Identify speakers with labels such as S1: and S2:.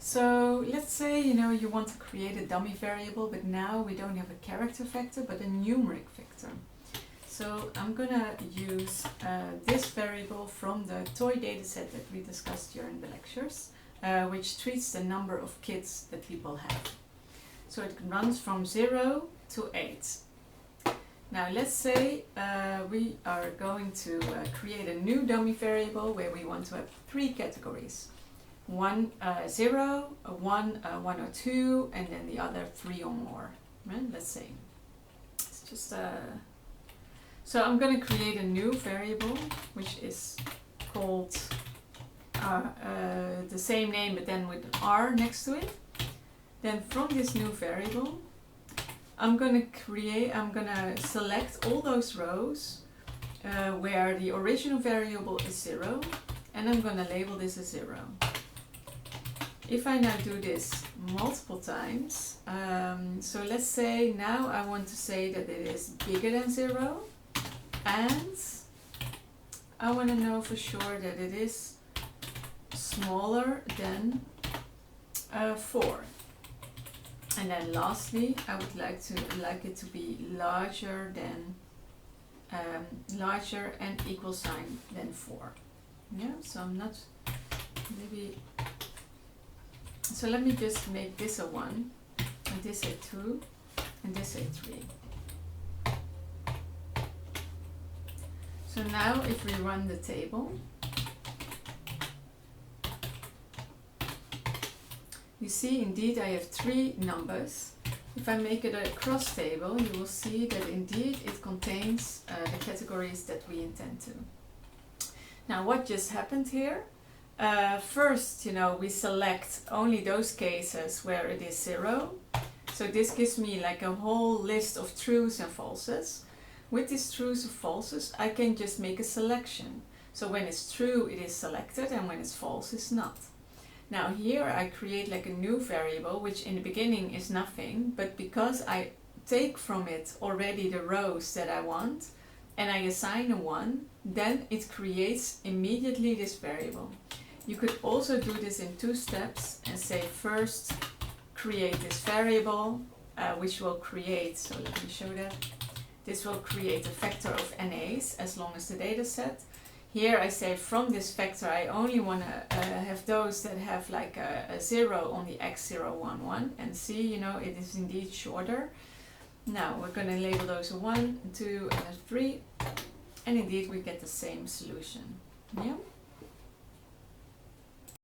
S1: So let's say, you want to create a dummy variable, but now we don't have a character vector, but a numeric vector. So I'm gonna use this variable from the toy dataset that we discussed during the lectures, which treats the number of kids that people have. So it runs from 0 to 8. Now let's say we are going to create a new dummy variable where we want to have 3 categories. 1, 0, 1, 1 or 2, and then the other 3 or more. Right? Let's say. It's just so I'm going to create a new variable which is called the same name but then with an R next to it. Then from this new variable I'm going to select all those rows where the original variable is 0, and I'm going to label this as 0. If I now do this multiple times, so let's say now I want to say that it is bigger than 0, and I want to know for sure that it is smaller than 4. And then lastly, I would like it to be larger and equal sign than 4. Yeah, so I'm not maybe. So let me just make this a 1, and this a 2, and this a 3. So now if we run the table, you see indeed I have 3 numbers. If I make it a cross table, you will see that indeed it contains the categories that we intend to. Now what just happened here? First, we select only those cases where it is 0. So this gives me like a whole list of trues and falses. With these trues and falses, I can just make a selection. So when it's true, it is selected, and when it's false, it's not. Now here I create like a new variable, which in the beginning is nothing, but because I take from it already the rows that I want, and I assign a 1, then it creates immediately this variable. You could also do this in 2 steps and say first create this variable, which will create, so let me show that. This will create a vector of NAs as long as the data set. Here I say from this vector I only want to have those that have like a 0 on the x0, 1, 1, and see, it is indeed shorter. Now we're going to label those a 1, 2, and a 3, and indeed we get the same solution. Yeah.